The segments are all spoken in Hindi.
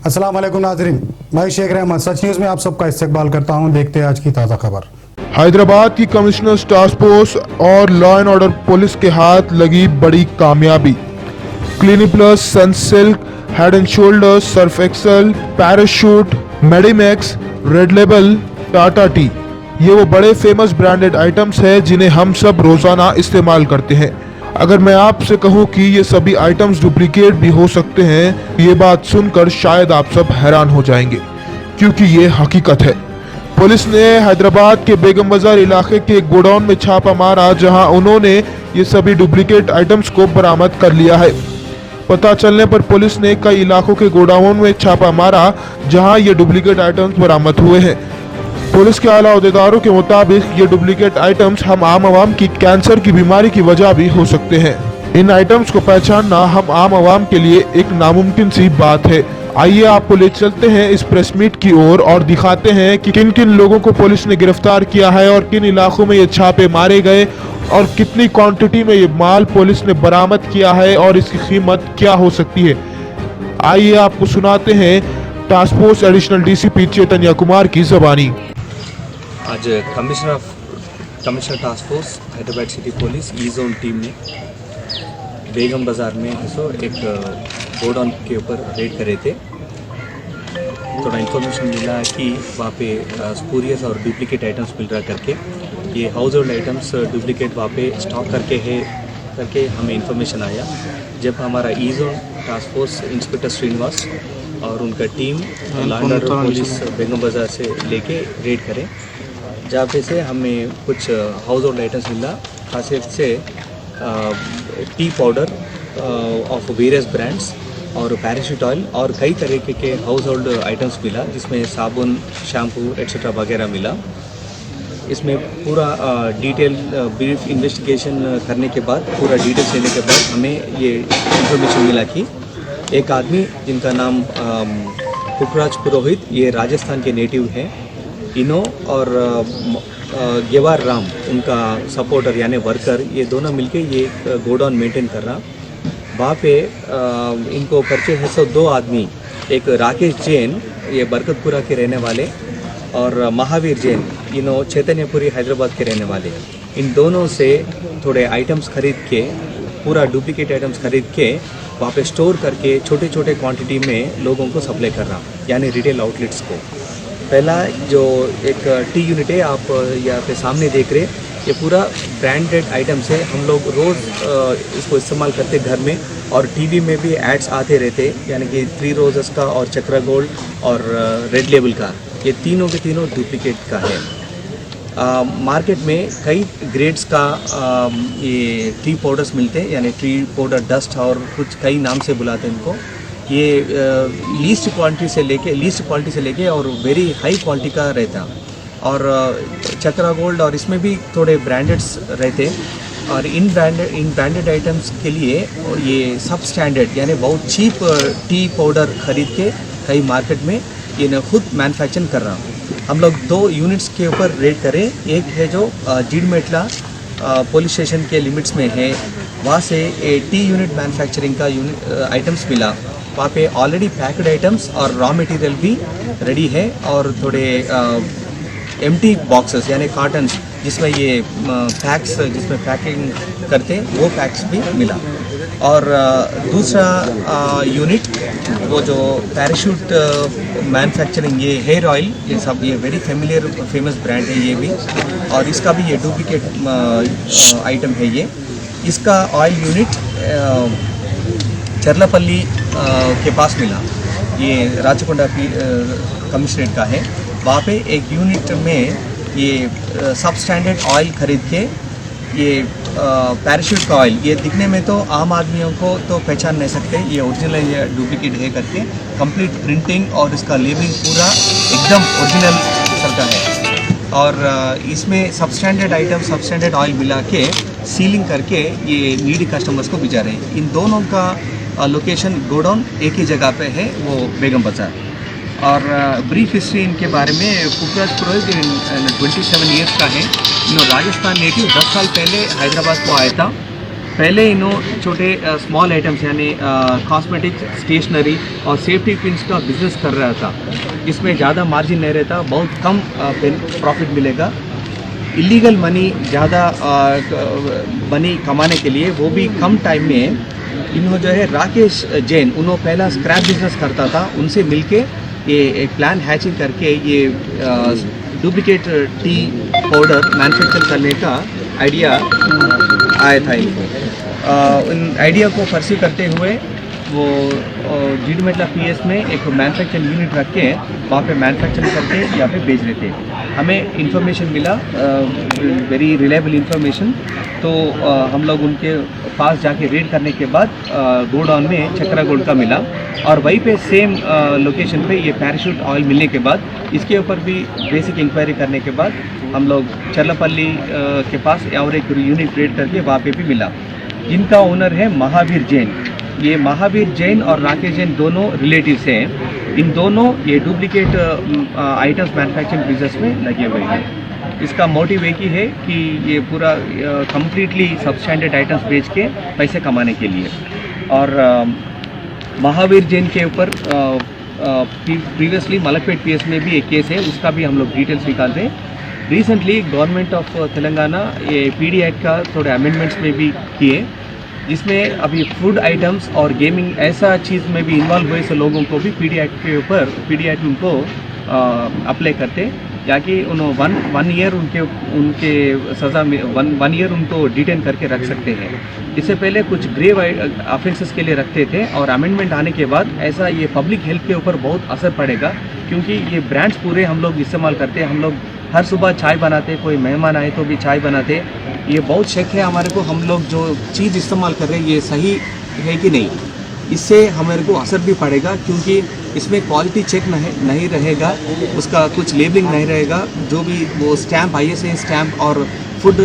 अस्सलाम वालेकुम नाज़रीन, मैं शेख रहमान सच न्यूज़ में आप सबका इस्तकबाल करता हूं। देखते हैं आज की ताज़ा खबर। हैदराबाद की कमिश्नर्स टास्क फोर्स और लॉ एंड ऑर्डर पुलिस के हाथ लगी बड़ी कामयाबी। Clinic Plus, Sunsilk, Head and Shoulders, Surf Excel, Parachute, Medimax, Red Label, Tata tea, ये वो बड़े फेमस ब्रांडेड आइटम्स हैं जिन्हें हम सब रोजाना इस्तेमाल करते हैं। अगर मैं आपसे कहूं कि ये सभी आइटम्स डुप्लीकेट भी हो सकते हैं, ये बात सुनकर शायद आप सब हैरान हो जाएंगे, क्योंकि ये हकीकत है। पुलिस ने हैदराबाद के बेगम बाजार इलाके के एक गोडाउन में छापा मारा, जहां उन्होंने ये सभी डुप्लीकेट आइटम्स को बरामद कर लिया है। पता चलने पर पुलिस ने कई इलाकों के गोडाउन में छापा मारा, जहां ये डुप्लीकेट आइटम्स बरामद हुए हैं। पुलिस के आला अहदेदारों के मुताबिक ये डुप्लीकेट आइटम्स हम आम आवाम की कैंसर की बीमारी की वजह भी हो सकते हैं। इन आइटम्स को पहचानना हम आम आवाम के लिए एक नामुमकिन सी बात है। आइए आपको ले चलते हैं इस प्रेस मीट की ओर और दिखाते हैं कि किन किन लोगों को पुलिस ने गिरफ्तार किया है और किन इलाकों में ये छापे मारे गए और कितनी क्वांटिटी में ये माल पुलिस ने बरामद किया है और इसकी कीमत क्या हो सकती है। आइए आपको सुनाते हैं task force additional DCP Chaitanya Kumar की ज़बानी। आज commissioner task force Hyderabad city police E zone team ने बेगम बाज़ार में एक गोडाउन के ऊपर रेड करे थे। थोड़ा इन्फॉर्मेशन मिला कि वहाँ पे स्पूरियस और डुप्लीकेट आइटम्स मिल रहा करके, ये हाउस होल्ड आइटम्स डुप्लीकेट वहाँ पे स्टॉक करके हमें इन्फॉर्मेशन आया। जब हमारा E zone task force inspector Srinivas और उनका team law and order police Begum Bazar से लेके रेड करें, जहाँ पे से हमें कुछ हाउस होल्ड आइटम्स मिला, खासियत से T powder of various brands और पैराशूट ऑयल और कई तरीके के हाउस होल्ड आइटम्स मिला, जिसमें साबुन, शैम्पू एट्सेट्रा वगैरह मिला। इसमें पूरा डिटेल ब्रीफ इन्वेस्टिगेशन करने के बाद, पूरा डिटेल्स लेने के बाद हमें ये इन्फॉर्मेशन मिला कि एक आदमी जिनका नाम पुखराज पुरोहित, ये राजस्थान के नेटिव हैं, इनो और गेवार राम उनका सपोर्टर यानी वर्कर, ये दोनों मिलके ये गोडाउन मेंटेन कर रहा। वहाँ पे इनको परिचय है सो दो आदमी, एक राकेश जैन, ये बरकतपुरा के रहने वाले, और महावीर जैन, इनो चैतन्यपुरी हैदराबाद के रहने वाले। इन दोनों से थोड़े आइटम्स खरीद के, पूरा डुप्लीकेट आइटम्स खरीद के वहाँ पे स्टोर करके छोटे छोटे क्वांटिटी में लोगों को सप्लाई कर रहा, यानी रिटेल आउटलेट्स को। पहला जो एक टी यूनिट है, आप यहाँ पे सामने देख रहे, ये पूरा ब्रांडेड आइटम्स है। हम लोग रोज़ इसको इस्तेमाल करते घर में, और टीवी में भी एड्स आते रहते, यानी कि 3 रोजेस का और चक्रा गोल्ड और रेड लेबल का, ये तीनों के तीनों डुप्लीकेट का है। मार्केट में कई ग्रेड्स का ये टी पाउडर्स मिलते हैं, यानी टी पाउडर डस्ट और कुछ कई नाम से बुलाते हैं इनको। ये लीस्ट क्वालिटी से लेके और वेरी हाई क्वालिटी का रहता, और चक्रा गोल्ड और इसमें भी थोड़े ब्रांडेड्स रहते। और इन ब्रांडेड आइटम्स के लिए ये सब स्टैंडर्ड यानी बहुत चीप टी पाउडर खरीद के कई मार्केट में ये न खुद मैन्युफैक्चरिंग कर रहा हूँ। हम लोग 2 यूनिट्स के ऊपर रेड करें। एक है जो जीडमेटला पुलिस स्टेशन के लिमिट्स में है, वहाँ से टी यूनिट मैन्युफैक्चरिंग का आइटम्स मिला। वहाँ पे ऑलरेडी पैक्ड आइटम्स और रॉ मटेरियल भी रेडी है, और थोड़े एम्प्टी बॉक्सेस यानी कार्टन्स जिसमें ये पैक्स जिसमें पैकिंग करते वो पैक्स भी मिला। और दूसरा यूनिट वो जो पैराशूट मैन्युफैक्चरिंग, ये हेयर ऑयल, ये सब ये वेरी फेमिलियर फेमस ब्रांड है ये भी, और इसका भी ये डुप्लीकेट आइटम है ये। इसका ऑयल यूनिट चरलापल्ली के पास मिला, ये राचकोंडा कमिश्नरेट का है। वहाँ पे एक यूनिट में ये सब स्टैंडर्ड ऑयल खरीद के, ये पैराशूट का ऑयल, ये दिखने में तो आम आदमियों को तो पहचान नहीं सकते ये ओरिजिनल है या डुप्लीकेट है करके, कंप्लीट प्रिंटिंग और इसका लेबलिंग पूरा एकदम ओरिजिनल किस्म का है। और इसमें सब स्टैंडर्ड ऑयल मिला के सीलिंग करके ये नीडी कस्टमर्स को भिजा रहे हैं। इन दोनों का लोकेशन गोडाउन एक ही जगह पे है, वो बेगम बाजार। और ब्रीफ हिस्ट्री इनके बारे में, पुखराज पुरोहित 27 ईयर्स का है। राजस्थान नेटिव 10 साल पहले हैदराबाद को आया था, पहले इन्हों छोटे स्मॉल आइटम्स यानी कॉस्मेटिक्स, स्टेशनरी और सेफ्टी पिन्स का बिजनेस कर रहा था, जिसमें ज़्यादा मार्जिन नहीं रहता, बहुत कम प्रॉफिट मिलेगा। इलीगल मनी ज़्यादा मनी कमाने के लिए वो भी कम टाइम में इन्हों जो है राकेश जैन, उन्होंने पहला स्क्रैप बिजनेस करता था, उनसे मिलके ये एक प्लान हैचिंग करके ये डुप्लीकेट टी पाउडर मैन्युफैक्चर करने का आइडिया आया था इनको। इन आइडिया को परस्यू करते हुए वो जीडीमेटला पीएस में एक मैन्युफैक्चरिंग यूनिट रख के वहाँ पे मैन्युफैक्चरिंग करके यहाँ पे बेच रहे थे। हमें इंफॉर्मेशन मिला, वेरी रिलायबल इंफॉर्मेशन, तो हम लोग उनके पास जाके रेड करने के बाद गोडाउन में चक्रा गोल्ड का मिला, और वहीं पे सेम लोकेशन पे ये पैराशूट ऑयल मिलने के बाद इसके ऊपर भी बेसिक इंक्वायरी करने के बाद हम लोग चर्लपल्ली के पास और एक यूनिट रेड करके वहाँ पे भी मिला। इनका ओनर है महावीर जैन। ये महावीर जैन और राकेश जैन दोनों रिलेटिव्स हैं। इन दोनों ये डुप्लीकेट आइटम्स मैन्युफैक्चरिंग बिजनेस में लगे हुए हैं। इसका मोटिव एक ही है कि ये पूरा कम्प्लीटली सबस्टैंडर्ड आइटम्स बेच के पैसे कमाने के लिए। और महावीर जैन के ऊपर प्रीवियसली मलकपेट पीएस में भी एक केस है, उसका भी हम लोग डिटेल्स निकाल रहे हैं। रिसेंटली गवर्नमेंट ऑफ तेलंगाना ये पीडी एक्ट का थोड़े अमेंडमेंट्स में भी किए, जिसमें अभी फूड आइटम्स और गेमिंग ऐसा चीज़ में भी इन्वॉल्व हुए से लोगों को भी पीडी एक्ट के ऊपर पीडी एक्ट उनको अप्लाई करते, या कि उन्होंने वन ईयर उनके सज़ा में वन ईयर उनको डिटेन करके रख सकते हैं। इससे पहले कुछ ग्रेव ऑफेंसेस के लिए रखते थे, और अमेंडमेंट आने के बाद ऐसा ये पब्लिक हेल्थ के ऊपर बहुत असर पड़ेगा, क्योंकि ये ब्रांड्स पूरे हम लोग इस्तेमाल करते हैं। हम लोग हर सुबह चाय बनाते, कोई मेहमान आए तो भी चाय बनाते। ये बहुत शक है हमारे को, हम लोग जो चीज़ इस्तेमाल कर रहे हैं ये सही है कि नहीं, इससे हमारे को असर भी पड़ेगा, क्योंकि इसमें क्वालिटी चेक नहीं रहेगा, उसका कुछ लेबलिंग नहीं रहेगा, जो भी वो स्टैम्प ISI स्टैम्प और फूड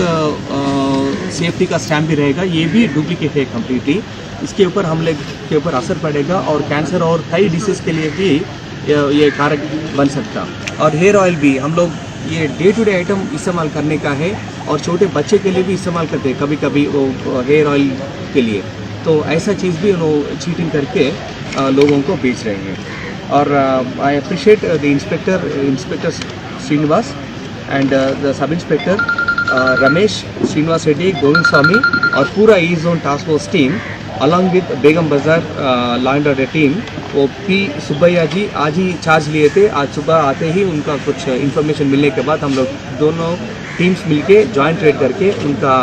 सेफ्टी का स्टैम्प भी रहेगा, ये भी डुप्लीकेट है कम्प्लीटली। इसके ऊपर हम लोग के ऊपर असर पड़ेगा, और कैंसर और कई डिसीज़ के लिए भी ये कारक बन सकता। और हेयर ऑयल भी हम लोग ये डे टू डे आइटम इस्तेमाल करने का है, और छोटे बच्चे के लिए भी इस्तेमाल करते हैं कभी कभी वो हेयर ऑयल के लिए, तो ऐसा चीज़ भी उन्होंने चीटिंग करके लोगों को बेच रहे हैं। और I appreciate the inspector Srinivas and the sub inspector Ramesh Srinivas Reddy, Govind Swamy और पूरा E zone task force team along with Begum Bazar law and order team. वो पी सुब्बैया जी आज ही चार्ज लिए थे, आज सुबह आते ही उनका कुछ इन्फॉर्मेशन मिलने के बाद हम लोग दोनों टीम्स मिलके जॉइंट रेड करके उनका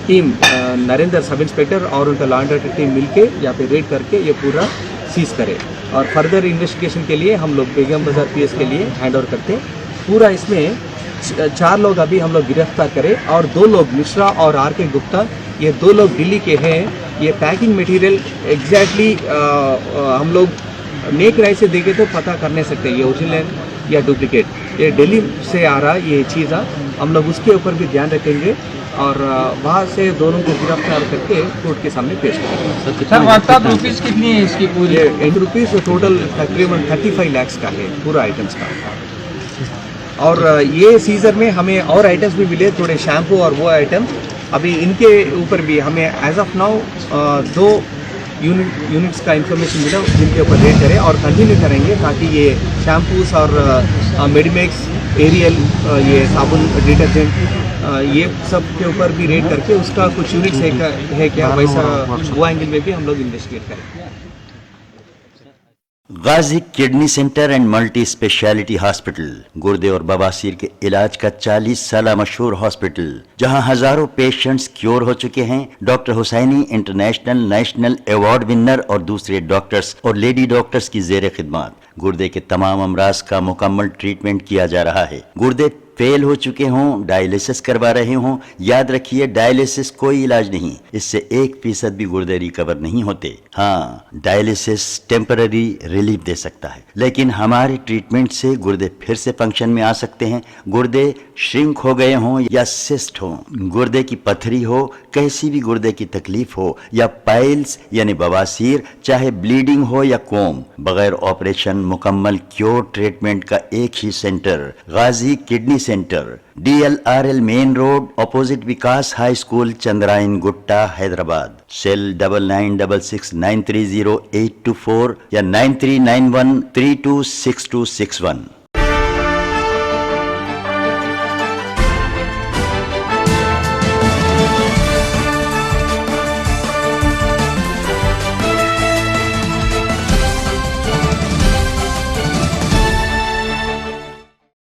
टीम नरेंद्र सब इंस्पेक्टर और उनका लॉ एंड ऑर्डर टीम मिलके यहाँ पे रेड करके ये पूरा सीज करे, और फर्दर इन्वेस्टिगेशन के लिए हम लोग बेगम बाजार पीएस के लिए हैंड ओवर करते। पूरा इसमें 4 लोग अभी हम लोग गिरफ्तार करें, और 2 लोग मिश्रा और RK गुप्ता, ये 2 लोग दिल्ली के हैं। ये पैकिंग मटेरियल एग्जैक्टली हम लोग नेक राय से देखे तो पता कर नहीं सकते ये ओरिजिनल है या डुप्लीकेट, ये दिल्ली से आ रहा ये चीज़। हम लोग उसके ऊपर भी ध्यान रखेंगे, और वहाँ से दोनों को गिरफ्तार करके कोर्ट के सामने पेश करेंगे। सर वारदात रुपीज़ कितनी है इसकी पूरी? ₹8 टोटल तकरीबन 35 लाख का है पूरा आइटम्स का। और ये सीजर में हमें और आइटम्स भी मिले, थोड़े शैम्पू और वो आइटम्स। अभी इनके ऊपर भी हमें एज ऑफ नाउ 2 यूनिट्स का इंफॉर्मेशन मिला, जिनके ऊपर रेड करें और कंटिन्यू करेंगे, ताकि ये शैम्पूस और मेडिमेक्स, एरियल, ये साबुन, डिटर्जेंट, ये सब के ऊपर भी रेड करके उसका कुछ यूनिट्स है क्या, वैसा वो एंगल में भी हम लोग इन्वेस्टिगेट करेंगे। Ghazi kidney centre and multi speciality hospital, गुर्दे और बवासीर के इलाज का 40 साल मशहूर हॉस्पिटल, जहां हजारों पेशेंट्स क्योर हो चुके हैं। Doctor Husaini international national award winner और दूसरे डॉक्टर्स और लेडी डॉक्टर्स की जेर खिदमत गुर्दे के तमाम अमराज का मुकम्मल ट्रीटमेंट किया जा रहा है। गुर्दे फेल हो चुके हों, डायलिसिस करवा रहे हों, याद रखिए डायलिसिस कोई इलाज नहीं, इससे 1% भी गुर्दे रिकवर नहीं होते। हाँ, डायलिसिस टेम्पररी रिलीफ दे सकता है, लेकिन हमारे ट्रीटमेंट से गुर्दे फिर से फंक्शन में आ सकते हैं। गुर्दे श्रिंक हो गए हों या सिस्ट हो, गुर्दे की पथरी हो, कैसी भी गुर्दे की तकलीफ हो या पाइल्स यानी बवासीर, चाहे ब्लीडिंग हो या कोम, बगैर ऑपरेशन मुकम्मल क्योर ट्रीटमेंट का एक ही centre, Ghazi kidney centre, DLRL main road, opposite Vikas high school, Chandrayangutta, Hyderabad. Cell 9966930824 या 9391326261।